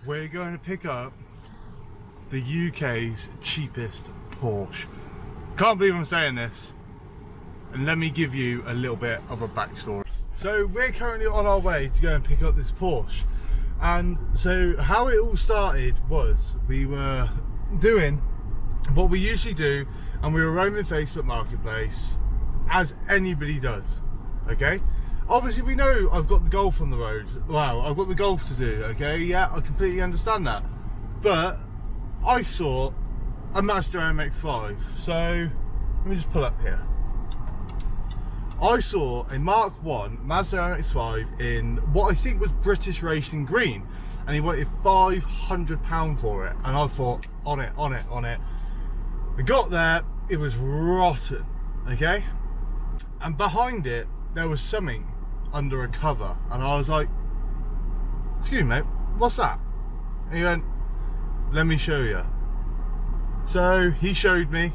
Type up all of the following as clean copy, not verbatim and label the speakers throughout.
Speaker 1: We're going to pick up the UK's cheapest Porsche. Can't believe I'm saying this. And let me give you a little bit of a backstory. So we're currently on our way to go and pick up this Porsche. And so how it all started was we were doing what we usually do, and we were roaming Facebook Marketplace as anybody does, okay? Obviously we know I've got the Golf on the road. Wow, I've got the Golf to do, okay? Yeah, I completely understand that. But I saw a Mazda MX-5. So let me just pull up here. I saw a Mark 1 Mazda MX-5 in what I think was British Racing Green, and he wanted £500 for it, and I thought, on it. We got there, it was rotten, okay? And behind it, there was something under a cover, and I was like, excuse me, mate, what's that? And he went, let me show you. So he showed me,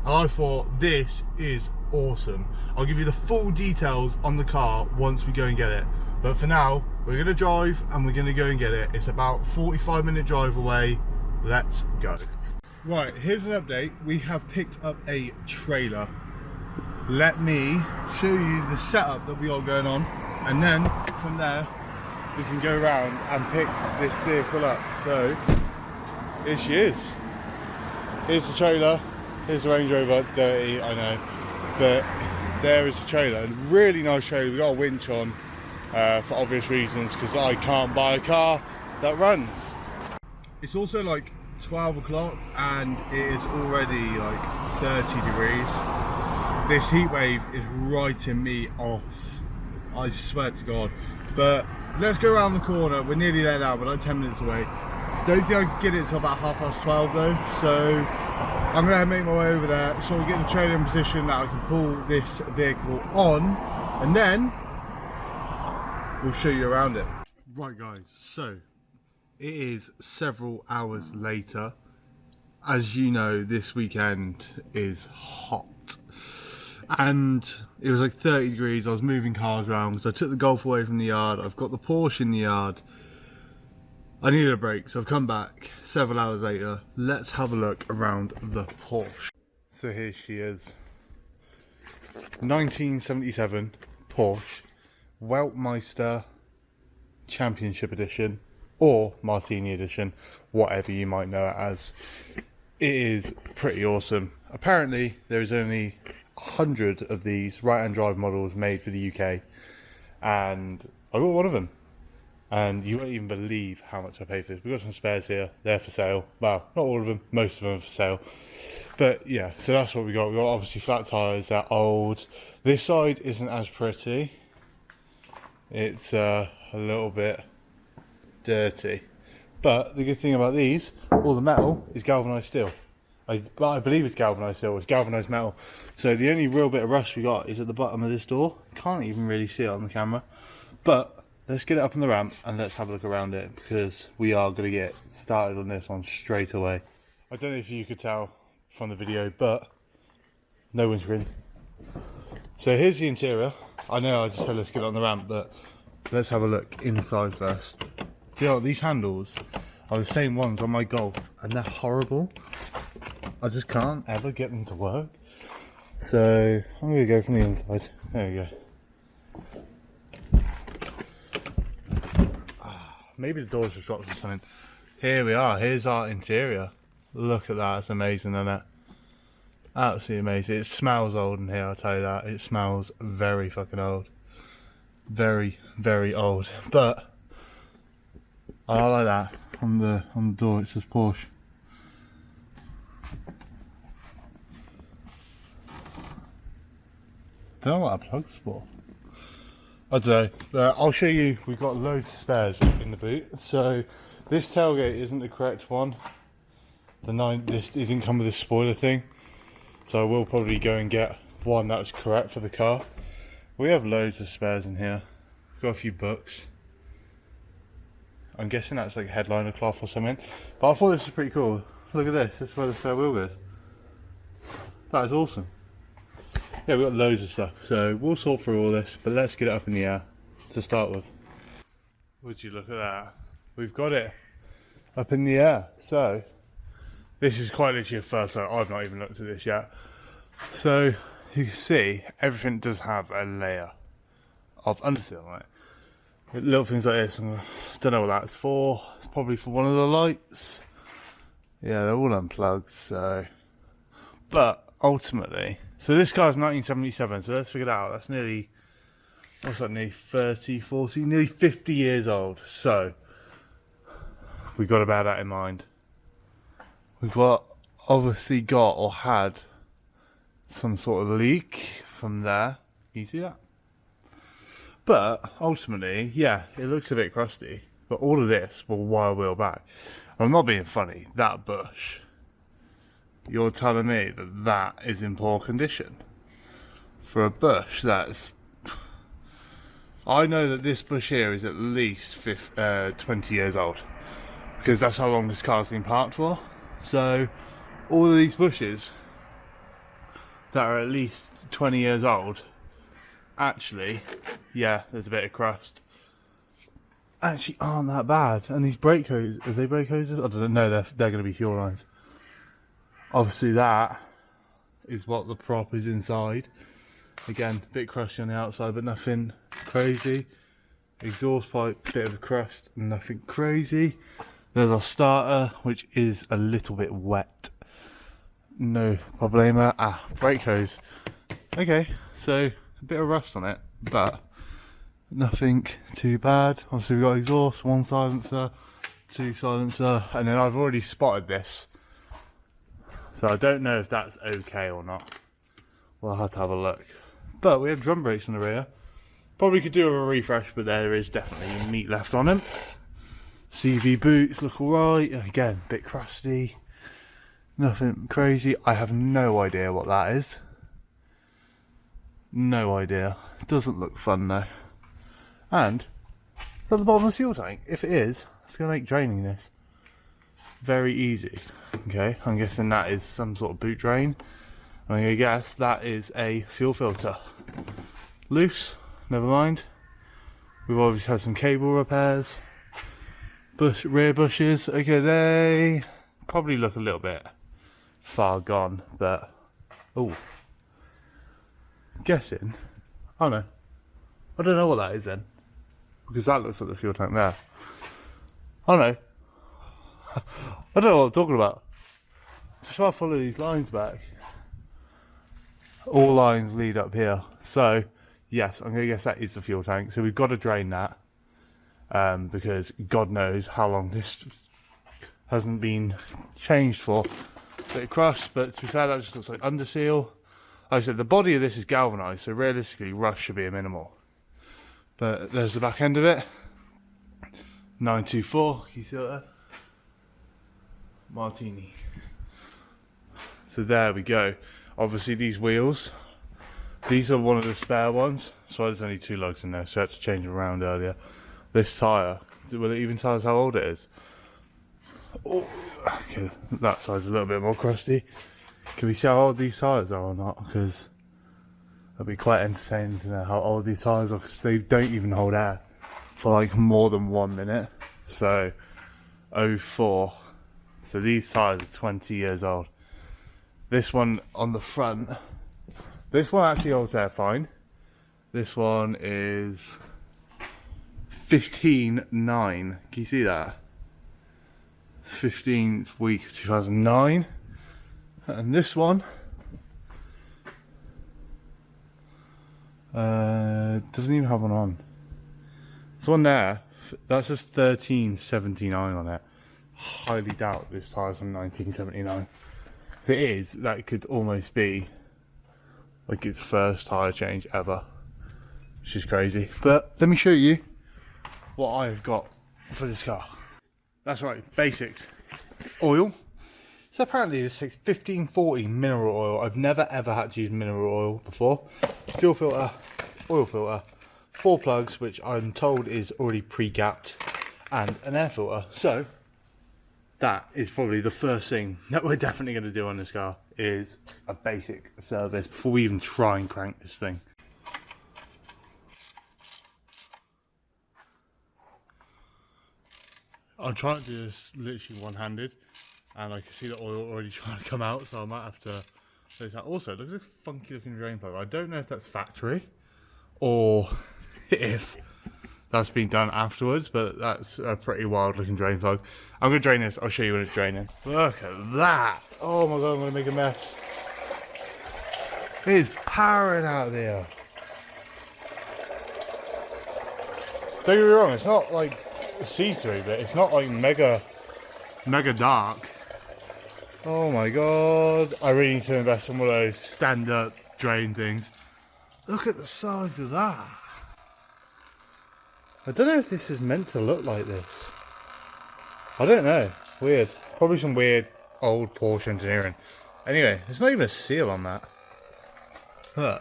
Speaker 1: and I thought, this is awesome. I'll give you the full details on the car once we go and get it, but for now we're gonna drive and we're gonna go and get it. It's about 45-minute drive away. Let's go. Right, here's an update. We have picked up a trailer. Let me show you the setup that we got going on, and then from there we can go around and pick this vehicle up. So here she is. Here's the trailer. Here's the Range Rover, dirty, I know, but there is the trailer. Really nice trailer. We got a winch on for obvious reasons, because I can't buy a car that runs. It's also like 12 o'clock and it is already like 30 degrees. This heat wave is writing me off, I swear to God. But let's go around the corner. We're nearly there now, we're like 10 minutes away. Don't think I can get it until about 12:30 though, so I'm going to make my way over there so we get the trailer in position that I can pull this vehicle on, and then we'll show you around it. Right guys, so it is several hours later. As you know, this weekend is hot. And it was like 30 degrees. I was moving cars around because I took the Golf away from the yard. I've got the Porsche in the yard. I needed a break, so I've come back several hours later. Let's have a look around the Porsche. So here she is. 1977 Porsche Weltmeister Championship Edition, or Martini Edition, whatever you might know it as. It is pretty awesome. Apparently there is only 100 of these right-hand drive models made for the UK, and I got one of them. And you won't even believe how much I paid for this. We've got some spares here, they're for sale. Well, not all of them, most of them are for sale. But yeah, so that's what we got. We got obviously flat tyres, they're old. This side isn't as pretty. It's a little bit dirty. But the good thing about these, all the metal is galvanised steel. I believe it's galvanised steel, it's galvanised metal. So the only real bit of rust we got is at the bottom of this door. Can't even really see it on the camera. But let's get it up on the ramp and let's have a look around it, because we are going to get started on this one straight away. I don't know if you could tell from the video, but no windscreen. So here's the interior. I know I just said let's get it on the ramp, but let's have a look inside first. You know, these handles are the same ones on my Golf, and they're horrible. I just can't ever get them to work. So I'm going to go from the inside. There we go. Maybe the doors just dropped or something. Here we are. Here's our interior. Look at that. It's amazing, isn't it? Absolutely amazing. It smells old in here, I'll tell you that. It smells very fucking old. Very, very old. But I like that. On the door it says Porsche. Don't know what that plug's for. I don't know. I'll show you. We've got loads of spares in the boot. So this tailgate isn't the correct one. This didn't come with a spoiler thing. So I will probably go and get one that was correct for the car. We have loads of spares in here. We've got a few books. I'm guessing that's like headliner cloth or something. But I thought this was pretty cool. Look at this. This is where the spare wheel goes. That is awesome. Yeah, we've got loads of stuff, so we'll sort through all this, but let's get it up in the air to start with. Would you look at that? We've got it. up in the air. So this is quite literally a first look. I've not even looked at this yet. So you can see everything does have a layer of underseal on it. Little things like this, I don't know what that's for. It's probably for one of the lights. Yeah, they're all unplugged, so. But ultimately, so this car's 1977, so let's figure it out. That's nearly, what's that, nearly 30, 40, nearly 50 years old. So we've got to bear that in mind. We've obviously got or had some sort of leak from there. Can you see that? But ultimately, yeah, it looks a bit crusty. But all of this will wire wheel back. I'm not being funny. That bush, you're telling me that that is in poor condition for a bush that's. I know that this bush here is at least 20 years old, because that's how long this car's been parked for. So all of these bushes that are at least 20 years old, actually, yeah, there's a bit of crust, actually aren't that bad. And these brake hoses, are they brake hoses? I don't know, they're going to be fuel lines. Obviously that is what the prop is inside. Again, a bit crusty on the outside, but nothing crazy. Exhaust pipe, bit of a crust, nothing crazy. There's our starter, which is a little bit wet. No problema. Brake hose. Okay, so a bit of rust on it, but nothing too bad. Obviously we've got exhaust, one silencer, two silencer, and then I've already spotted this. So I don't know if that's okay or not. We'll have to have a look. But we have drum brakes on the rear. Probably could do a refresh, but there is definitely meat left on them. CV boots look alright. Again, a bit crusty. Nothing crazy. I have no idea what that is. No idea. Doesn't look fun though. And it's at the bottom of the fuel tank. If it is, it's going to make draining this very easy. Okay, I'm guessing that is some sort of boot drain. I'm going to guess that is a fuel filter. Loose, never mind. We've obviously had some cable repairs. Rear bushes, okay, they probably look a little bit far gone, but oh, guessing. Oh no, I don't know what that is then, because that looks like the fuel tank there. Oh no, I don't know what I'm talking about. Just try to follow these lines back. All lines lead up here, so yes, I'm gonna guess that is the fuel tank. So we've got to drain that. Because God knows how long this hasn't been changed for. Bit of crust, but to be fair, that just looks like underseal. Like I said, the body of this is galvanised, so realistically rust should be a minimal. But there's the back end of it. 924, can you see that? Martini. So there we go. Obviously these wheels, these are one of the spare ones. So there's only 2 lugs in there, so I had to change them around earlier. This tyre, will it even tell us how old it is? Oh, okay, that side's a little bit more crusty. Can we see how old these tyres are or not? Because it'll be quite entertaining to know how old these tyres are, because they don't even hold air for like more than 1 minute. So 04. So these tyres are 20 years old. This one on the front, this one actually holds air fine. This one is 15/9. Can you see that? 15th week of 2009. And this one doesn't even have one on. This one there, that says 1379 on it. Highly doubt this tire's from 1979. If it is, that could almost be like its first tyre change ever, which is crazy. But let me show you what I've got for this car. That's right, basics. Oil. So apparently this takes 1540 mineral oil. I've never ever had to use mineral oil before. Fuel filter, oil filter, 4 plugs, which I'm told is already pre-gapped, and an air filter. So that is probably the first thing that we're definitely going to do on this car, is a basic service before we even try and crank this thing. I'm trying to do this literally one-handed, and I can see the oil already trying to come out, so I might have to close that. Also, look at this funky looking drain plug. I don't know if that's factory or if that's been done afterwards, but that's a pretty wild looking drain plug. I'm going to drain this. I'll show you when it's draining. Look at that. Oh my god, I'm going to make a mess. It's powering out there. Don't get me wrong, it's not like see-through, but it's not like mega dark. Oh my god, I really need to invest in one of those stand-up drain things. Look at the size of that. I don't know if this is meant to look like this. I don't know. Weird. Probably some weird old Porsche engineering. Anyway, there's not even a seal on that. Huh.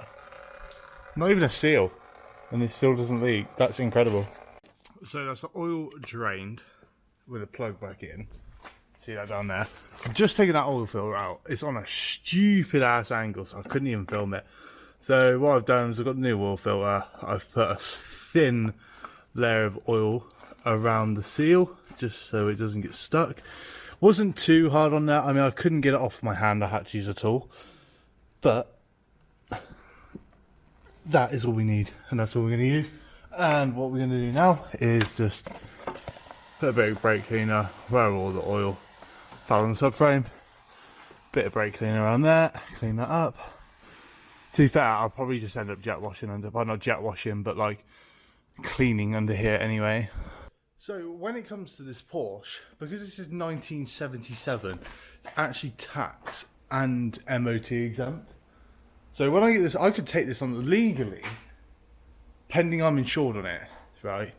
Speaker 1: Not even a seal. And it still doesn't leak. That's incredible. So that's the oil drained with a plug back in. See that down there? I've just taken that oil filter out. It's on a stupid ass angle, so I couldn't even film it. So what I've done is I've got the new oil filter. I've put a thin layer of oil around the seal just so it doesn't get stuck. Wasn't too hard on that. I mean, I couldn't get it off my hand. I had to use a tool. But that is all we need, and that's all we're going to use. And what we're going to do now is just put a bit of brake cleaner where all the oil fell on the subframe. Bit of brake cleaner around there, clean that up. To be fair, I'll probably just end up jet washing under, well, not jet washing, but like cleaning under here anyway. So when it comes to this Porsche, because this is 1977, it's actually tax and MOT exempt. So when I get this, I could take this on legally, pending I'm insured on it, right?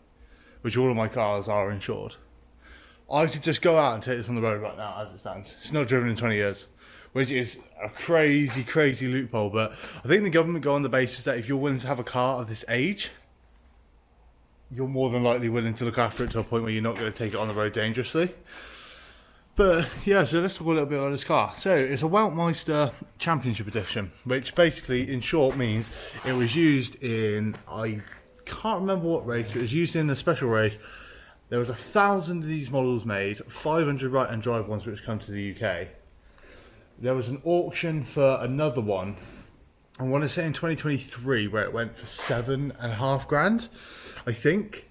Speaker 1: Which all of my cars are insured. I could just go out and take this on the road right now as it stands. It's not driven in 20 years, which is a crazy, crazy loophole. But I think the government go on the basis that if you're willing to have a car of this age, you're more than likely willing to look after it to a point where you're not going to take it on the road dangerously. But yeah, so let's talk a little bit about this car. So it's a Weltmeister Championship Edition, which basically in short means it was used in, I can't remember what race, but it was used in a special race. There was 1,000 of these models made, 500 right-hand drive ones which come to the UK. There was an auction for another one, I want to say in 2023, where it went for $7.5 grand, I think.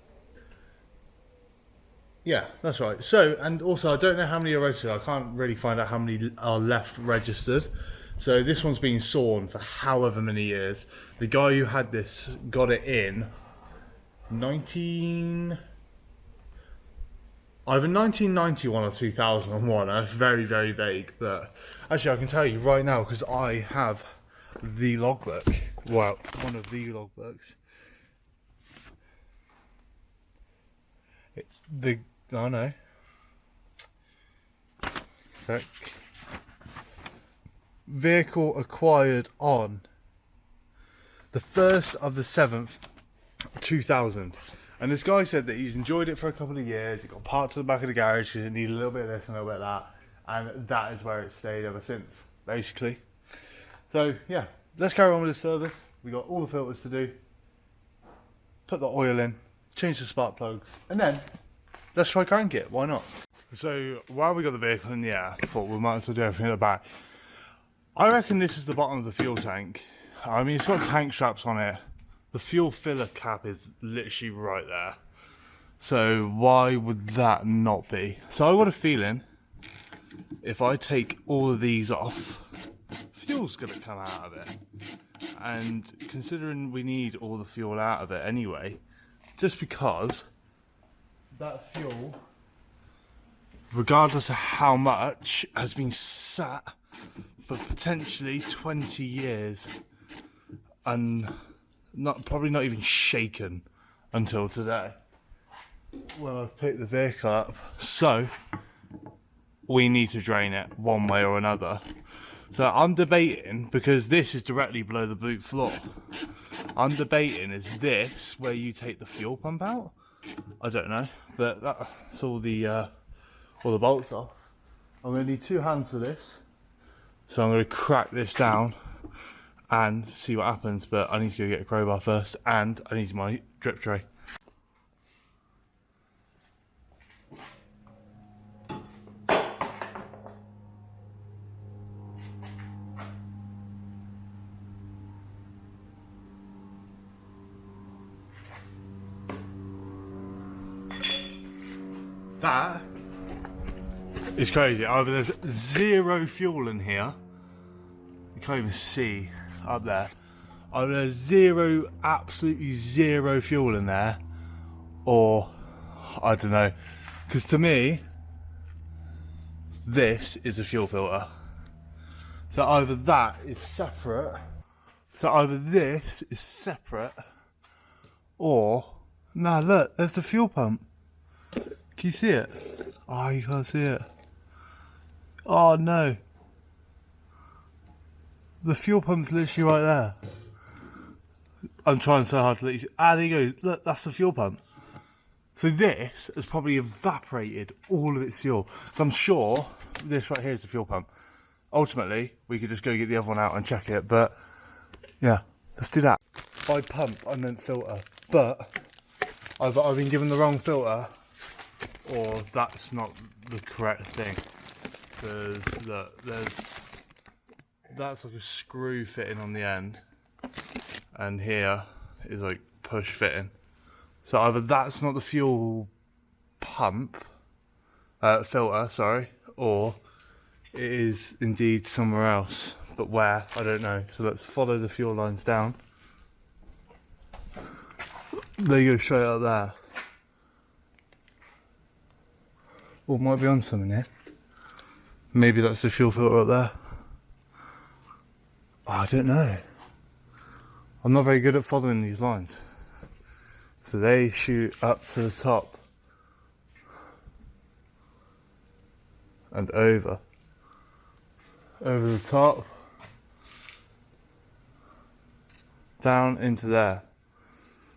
Speaker 1: Yeah, that's right. So, and also I don't know how many are registered. I can't really find out how many are left registered. So this one's been sawn for however many years. The guy who had this got it in either 1991 or 2001. That's very, very vague. But actually I can tell you right now because I have the logbook. Well, one of the logbooks. It's the... Oh no. Sec. Vehicle acquired on the 1st of the 7th, 2000. And this guy said that he's enjoyed it for a couple of years. It got parked to the back of the garage because it needed a little bit of this and a little bit of that. And that is where it's stayed ever since, basically. So, yeah. Let's carry on with the service. We got all the filters to do. Put the oil in. Change the spark plugs. And then... let's try crank it, why not? So, while we got the vehicle in the air, I thought we might as well do everything at the back. I reckon this is the bottom of the fuel tank. I mean, it's got tank straps on it. The fuel filler cap is literally right there. So, why would that not be? So, I got a feeling, if I take all of these off, fuel's going to come out of it. And considering we need all the fuel out of it anyway, just because... that fuel, regardless of how much, has been sat for potentially 20 years and probably not even shaken until today when I've picked the vehicle up. So we need to drain it one way or another. So I'm debating, because this is directly below the boot floor, I'm debating, is this where you take the fuel pump out? I don't know, but that's all the bolts off. I'm going to need 2 hands for this, so I'm going to crack this down and see what happens. But I need to go get a crowbar first, and I need my drip tray. That is crazy. Either there's zero fuel in here, you can't even see up there. Either there's zero, absolutely zero fuel in there, or I don't know. Because to me, this is a fuel filter. So either that is separate. So either this is separate, or nah, look, there's the fuel pump. Can you see it? Oh, you can't see it. Oh no. The fuel pump's literally right there. I'm trying so hard to let you see. Ah, there you go. Look, that's the fuel pump. So this has probably evaporated all of its fuel. So I'm sure this right here is the fuel pump. Ultimately, we could just go get the other one out and check it, but yeah, let's do that. By pump, I meant filter, but I've been given the wrong filter, or that's not the correct thing. Because look, that's like a screw fitting on the end, and here is like push fitting. So either that's not the fuel pump, filter, sorry, or it is indeed somewhere else, but where, I don't know. So let's follow the fuel lines down. They go straight up there. Or might be on something here. Maybe that's the fuel filter up there. Oh, I don't know. I'm not very good at following these lines. So they shoot up to the top and over the top, down into there.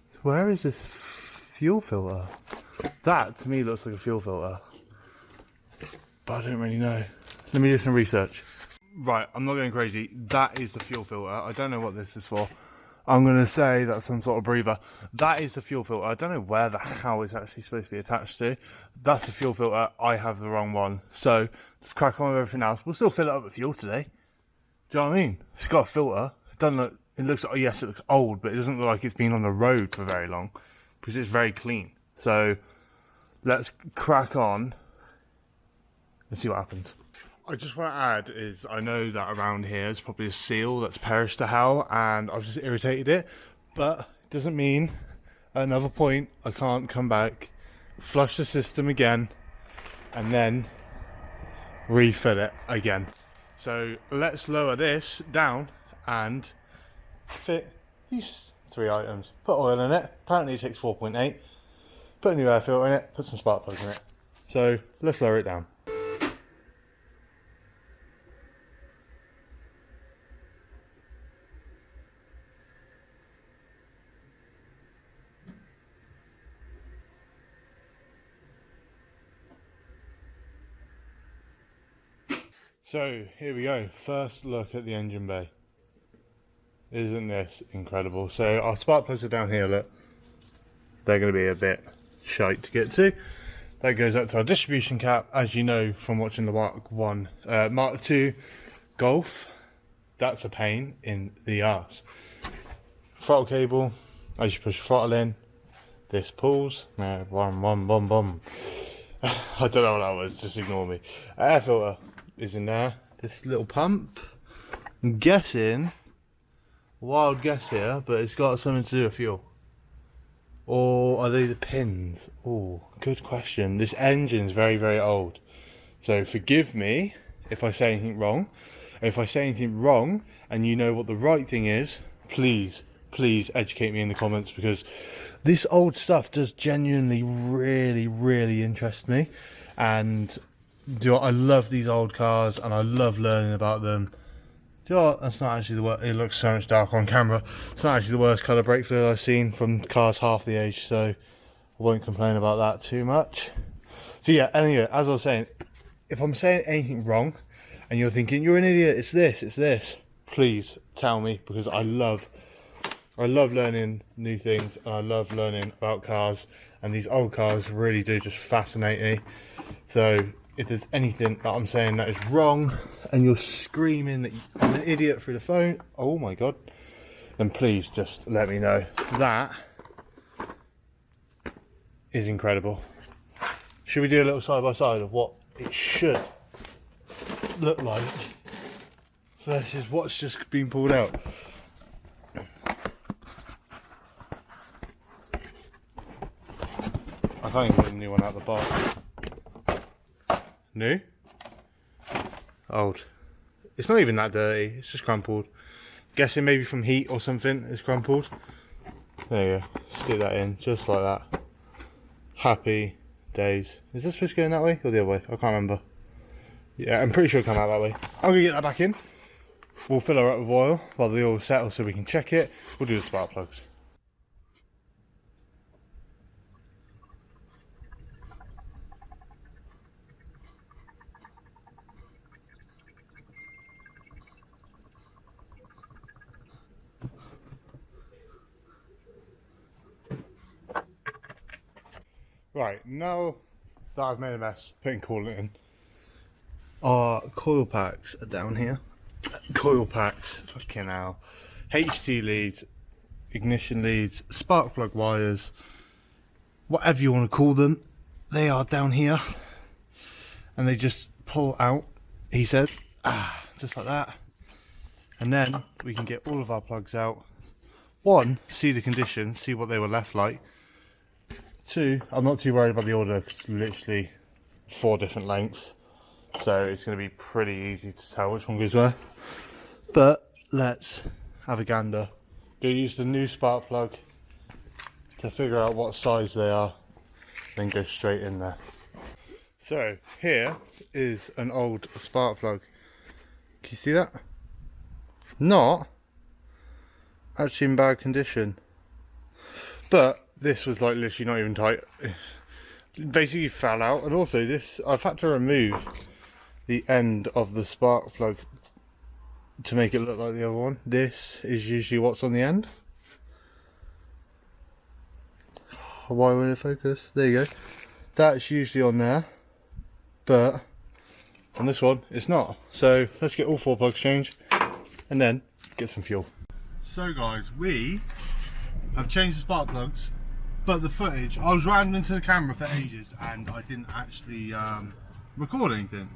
Speaker 1: So where is this fuel filter? That to me looks like a fuel filter, but I don't really know. Let me do some research. Right, I'm not going crazy. That is the fuel filter. I don't know what this is for. I'm going to say that's some sort of breather. That is the fuel filter. I don't know where the hell it's actually supposed to be attached to. That's the fuel filter. I have the wrong one. So let's crack on with everything else. We'll still fill it up with fuel today. Do you know what I mean? It's got a filter. It doesn't look, it looks, oh yes, it looks old, but it doesn't look like it's been on the road for very long because it's very clean. So let's crack on and see what happens. I just want to add is I know that around here is probably a seal that's perished to hell and I've just irritated it, but it doesn't mean at another point I can't come back, flush the system again and then refill it again. So let's lower this down and fit these 3 items. Put oil in it, apparently it takes 4.8, put a new air filter in it, put some spark plugs in it. So let's lower it down. So here we go, first look at the engine bay. Isn't this incredible? So our spark plugs are down here, look. They're going to be a bit shite to get to. That goes up to our distribution cap, as you know from watching the Mark II Golf. That's a pain in the arse. Throttle cable, as you push the throttle in, this pulls. I don't know what that was, just ignore me. Air filter is in there. This little pump. I'm guessing, wild guess here, but it's got something to do with fuel. Or are they the pins? Oh, good question. This engine's very, very old. So forgive me if I say anything wrong. If I say anything wrong and you know what the right thing is, please educate me in the comments, because this old stuff does genuinely really, really interest me. And do you know what? I love these old cars and I love learning about them. Do you know what? That's not actually the worst. It looks so much darker on camera. It's not actually the worst colour brake fluid I've seen from cars half the age, so I won't complain about that too much. So yeah, anyway, as I was saying, if I'm saying anything wrong and you're thinking you're an idiot, it's this, please tell me, because I love learning new things and I love learning about cars, and these old cars really do just fascinate me. So if there's anything that I'm saying that is wrong and you're screaming that I'm an idiot through the phone, oh my god, then please just let me know. That is incredible. should we do a little side by side of what it should look like versus what's just been pulled out? I can't even get a new one out of the box. New? Old. It's not even that dirty, it's just crumpled. Guessing maybe from heat or something it's crumpled. There you go, stick that in, just like that. Happy days. Is this supposed to go in that way or the other way? I can't remember. Yeah, I'm pretty sure it'll come out that way. I'm gonna get that back in. We'll fill her up with oil while the oil settles so we can check it. We'll do the spark plugs. Right, now that I've made a mess putting coolant in, our coil packs are down here. Coil packs, fucking hell. HT leads, ignition leads, spark plug wires, whatever you want to call them, they are down here. And they just pull out, he says, just like that. And then we can get all of our plugs out. One, see the condition, see what they were left like. Two, I'm not too worried about the order because it's literally 4 different lengths, so it's going to be pretty easy to tell which one goes where. But let's have a gander. Go use the new spark plug to figure out what size they are, then go straight in there. So here is an old spark plug. Can you see that? Not actually in bad condition, but this was like literally not even tight. It basically fell out, and also this, I've had to remove the end of the spark plug to make it look like the other one. This is usually what's on the end. Why won't it focus? There you go. That's usually on there, but on this one it's not. So let's get all 4 plugs changed and then get some fuel. So guys, we have changed the spark plugs. But the footage, I was rambling to the camera for ages and I didn't actually record anything.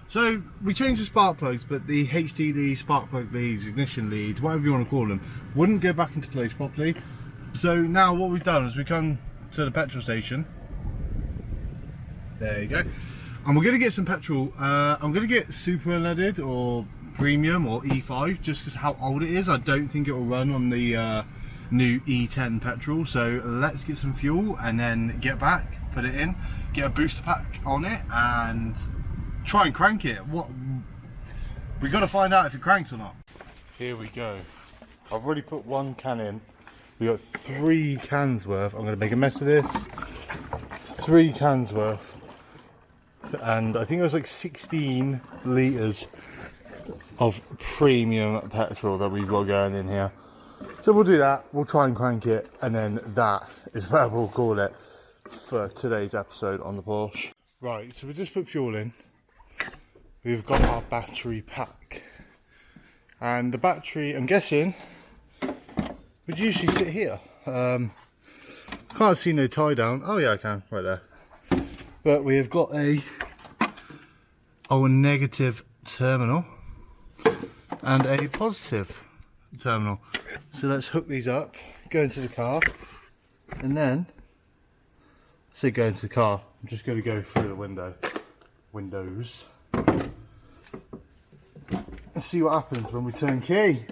Speaker 1: So we changed the spark plugs, but the HDD spark plug leads, ignition leads, whatever you want to call them, wouldn't go back into place properly. So now what we've done is we come to the petrol station. There you go. And we're going to get some petrol. I'm going to get super unleaded or premium or E5 just because how old it is. I don't think it will run on the new E10 petrol. So let's get some fuel and then get back, put it in, get a booster pack on it and try and crank it. We got to find out if it cranks or not. Here we go. I've already put 1 can in. We got 3 cans worth. I'm going to make a mess of this. 3 cans worth, and I think it was like 16 litres of premium petrol that we've got going in here. So we'll do that, we'll try and crank it, and then that is where we'll call it for today's episode on the Porsche. Right, so we just put fuel in. We've got our battery pack. And the battery, I'm guessing, would usually sit here. Can't see no tie down. Oh yeah, I can, right there. But we have got a negative terminal and a positive terminal. So let's hook these up, go into the car, and then, say go into the car, I'm just going to go through the windows, and see what happens when we turn key.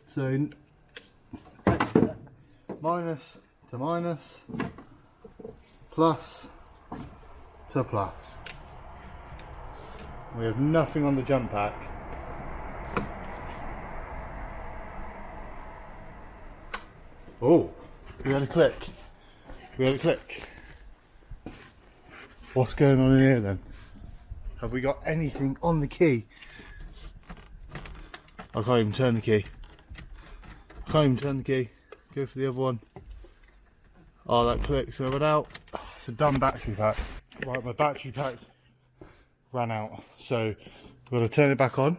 Speaker 1: So, minus to minus, plus to plus. We have nothing on the jump pack. Oh, we had a click. We had a click. What's going on in here then? Have we got anything on the key? I can't even turn the key. I can't even turn the key. Go for the other one. Oh, that clicks. So I went out. It's a dumb battery pack. Right, my battery pack ran out. So we've got to turn it back on.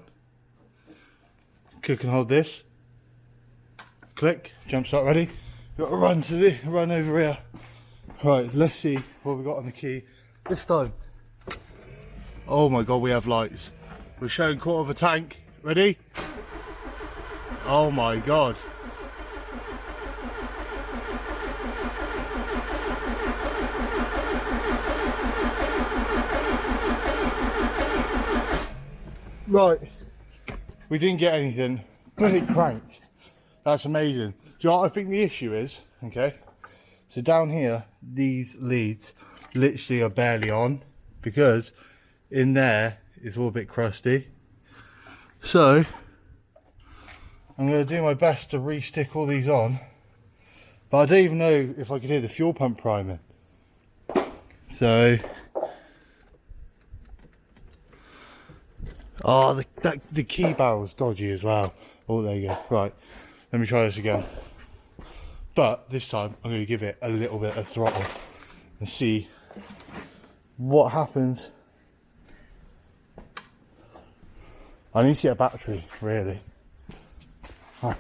Speaker 1: Click and hold this. Click, jump start ready. Got to run over here Right, let's see what we got on the key this time. Oh my god, we have lights. We're showing quarter of a tank. Ready? Oh my god. Right, we didn't get anything, but it cranked. That's amazing. Do you know what I think the issue is? Okay, so down here, these leads literally are barely on because in there it's all a bit crusty. So I'm going to do my best to re-stick all these on, but I don't even know if I can hear the fuel pump priming. So, oh, the key barrel's dodgy as well. Oh, there you go. Right, let me try this again. But this time I'm going to give it a little bit of throttle and see what happens. I need to get a battery, really. Right.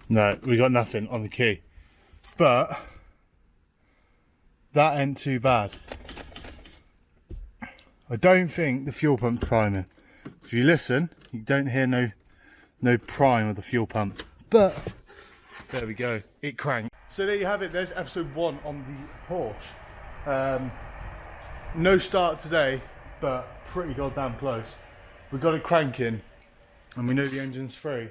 Speaker 1: No, we got nothing on the key, but that ain't too bad. I don't think the fuel pump's priming. If you listen, you don't hear no prime of the fuel pump, but there we go, it cranked. So there you have it, there's episode 1 on the Porsche. No start today, but pretty goddamn close. We got it cranking and we know the engine's free.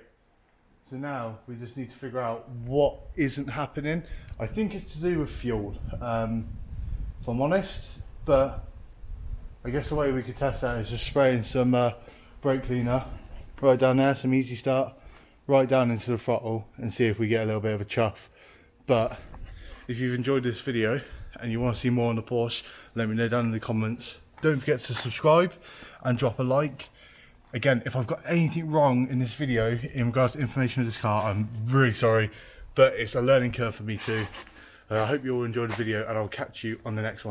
Speaker 1: So now we just need to figure out what isn't happening. I think it's to do with fuel, if I'm honest, but I guess the way we could test that is just spraying some brake cleaner right down there, some easy start, right down into the throttle and see if we get a little bit of a chuff. But if you've enjoyed this video and you want to see more on the Porsche, let me know down in the comments. Don't forget to subscribe and drop a like. Again, if I've got anything wrong in this video in regards to information of this car, I'm really sorry, but it's a learning curve for me too. I hope you all enjoyed the video and I'll catch you on the next one.